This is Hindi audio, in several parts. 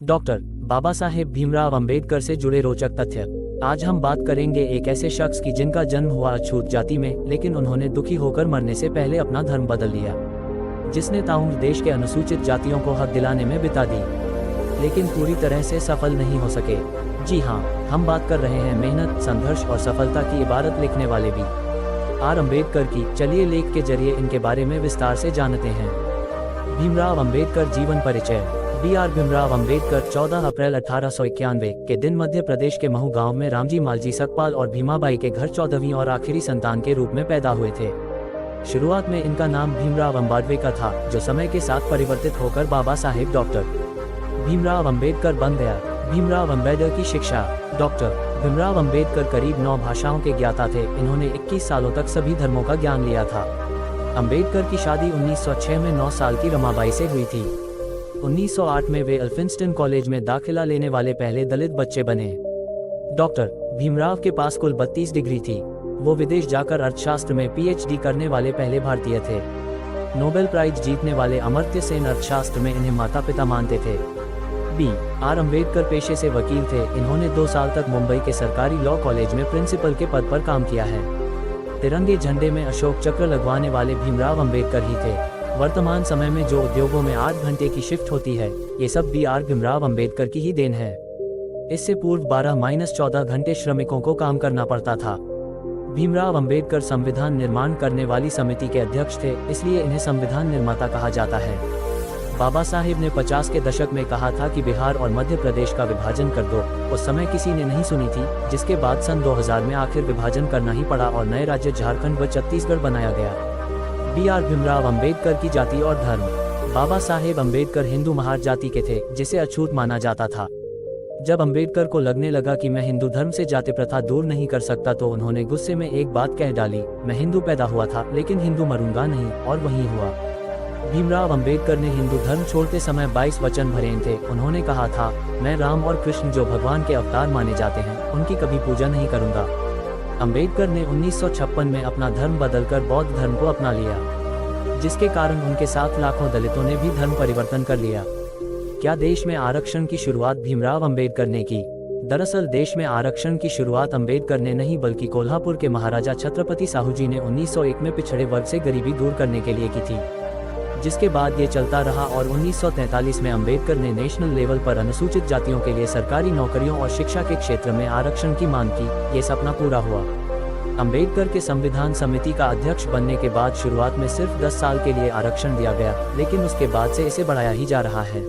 डॉक्टर बाबा साहेब भीमराव अंबेडकर से जुड़े रोचक तथ्य। आज हम बात करेंगे एक ऐसे शख्स की जिनका जन्म हुआ अछूत जाति में, लेकिन उन्होंने दुखी होकर मरने से पहले अपना धर्म बदल लिया, जिसने ताउम्र देश के अनुसूचित जातियों को हक दिलाने में बिता दी, लेकिन पूरी तरह से सफल नहीं हो सके। जी हाँ, हम बात कर रहे हैं मेहनत, संघर्ष और सफलता की इबारत लिखने वाले बी.आर. अम्बेडकर की। चलिए लेख के जरिए इनके बारे में विस्तार से जानते हैं। भीमराव अंबेडकर जीवन परिचय। बी.आर. भीमराव अंबेडकर 14 अप्रैल 1891 के दिन मध्य प्रदेश के महू गांव में रामजी मालजी सकपाल और भीमाबाई के घर 14वीं और आखिरी संतान के रूप में पैदा हुए थे। शुरुआत में इनका नाम भीमराव अंबाडवेकर था, जो समय के साथ परिवर्तित होकर बाबा साहेब डॉक्टर भीमराव अंबेडकर बन गया। भीमराव अंबेडकर की शिक्षा। डॉक्टर भीमराव अंबेडकर करीब 9 भाषाओं के ज्ञाता थे। इन्होंने 21 सालों तक सभी धर्मों का ज्ञान लिया था। अंबेडकर की शादी 1906 में 9 साल की रमाबाई से हुई थी। 1908 में वे एल्फिंस्टन कॉलेज में दाखिला लेने वाले पहले दलित बच्चे बने। डॉक्टर भीमराव के पास कुल 32 डिग्री थी। वो विदेश जाकर अर्थशास्त्र में पीएचडी करने वाले पहले भारतीय थे। नोबेल प्राइज जीतने वाले अमर्त्य सेन अर्थशास्त्र में इन्हें माता पिता मानते थे। बी.आर. अम्बेडकर पेशे से वकील थे। इन्होंने 2 साल तक मुंबई के सरकारी लॉ कॉलेज में प्रिंसिपल के पद पर काम किया है। तिरंगे झंडे में अशोक चक्र लगवाने वाले भीमराव अंबेडकर ही थे। वर्तमान समय में जो उद्योगों में 8 घंटे की शिफ्ट होती है, ये सब बी.आर. भीमराव अंबेडकर की ही देन है। इससे पूर्व 12-14 घंटे श्रमिकों को काम करना पड़ता था। भीमराव अंबेडकर संविधान निर्माण करने वाली समिति के अध्यक्ष थे, इसलिए इन्हें संविधान निर्माता कहा जाता है। बाबा साहेब ने 50 के दशक में कहा था कि बिहार और मध्य प्रदेश का विभाजन कर दो। उस समय किसी ने नहीं सुनी थी, जिसके बाद सन 2000 में आखिर विभाजन करना ही पड़ा और नए राज्य झारखंड व छत्तीसगढ़ बनाया गया। बी.आर. भीमराव अंबेडकर की जाति और धर्म। बाबा साहेब अंबेडकर हिंदू महार जाति के थे, जिसे अछूत माना जाता था। जब अंबेडकर को लगने लगा कि मैं हिंदू धर्म से जाति प्रथा दूर नहीं कर सकता, तो उन्होंने गुस्से में एक बात कह डाली, मैं हिंदू पैदा हुआ था लेकिन हिंदू मरूंगा नहीं, और वही हुआ। भीमराव अंबेडकर ने हिंदू धर्म छोड़ते समय 22 वचन भरे थे। उन्होंने कहा था, मैं राम और कृष्ण जो भगवान के अवतार माने जाते हैं, उनकी कभी पूजा नहीं करूंगा। अंबेडकर ने 1956 में अपना धर्म बदलकर बौद्ध धर्म को अपना लिया, जिसके कारण उनके साथ लाखों दलितों ने भी धर्म परिवर्तन कर लिया। क्या देश में आरक्षण की शुरुआत भीमराव अंबेडकर ने की? दरअसल देश में आरक्षण की शुरुआत अंबेडकर ने नहीं, बल्कि कोल्हापुर के महाराजा छत्रपति साहू जी ने 1901 में पिछड़े वर्ग से गरीबी दूर करने के लिए की थी, जिसके बाद ये चलता रहा और 1943 में अंबेडकर ने नेशनल लेवल पर अनुसूचित जातियों के लिए सरकारी नौकरियों और शिक्षा के क्षेत्र में आरक्षण की मांग की। ये सपना पूरा हुआ। अंबेडकर के संविधान समिति का अध्यक्ष बनने के बाद शुरुआत में सिर्फ 10 साल के लिए आरक्षण दिया गया, लेकिन उसके बाद से इसे बढ़ाया ही जा रहा है।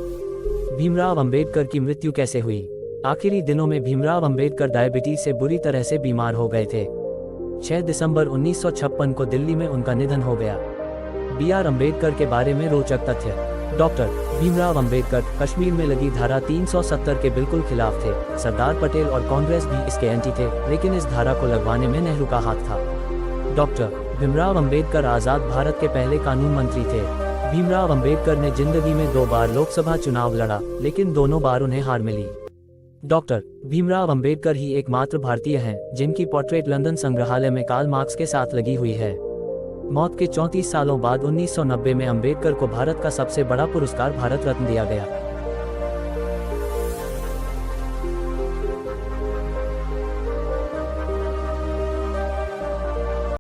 भीमराव अंबेडकर की मृत्यु कैसे हुई? आखिरी दिनों में भीमराव अंबेडकर डायबिटीज से बुरी तरह से बीमार हो गए थे। 6 दिसंबर 1956 को दिल्ली में उनका निधन हो गया। बी.आर. अम्बेडकर के बारे में रोचक तथ्य। डॉक्टर भीमराव अंबेडकर कश्मीर में लगी धारा 370 के बिल्कुल खिलाफ थे। सरदार पटेल और कांग्रेस भी इसके एंटी थे, लेकिन इस धारा को लगवाने में नेहरू का हाथ था। डॉक्टर भीमराव अंबेडकर आजाद भारत के पहले कानून मंत्री थे। भीमराव अंबेडकर ने जिंदगी में 2 बार लोकसभा चुनाव लड़ा, लेकिन दोनों बार उन्हें हार मिली। डॉक्टर भीमराव अंबेडकर ही एकमात्र भारतीय हैं जिनकी पोर्ट्रेट लंदन संग्रहालय में कार्ल मार्क्स के साथ लगी हुई है। मौत के 34 सालों बाद 1990 में अंबेडकर को भारत का सबसे बड़ा पुरस्कार भारत रत्न दिया गया।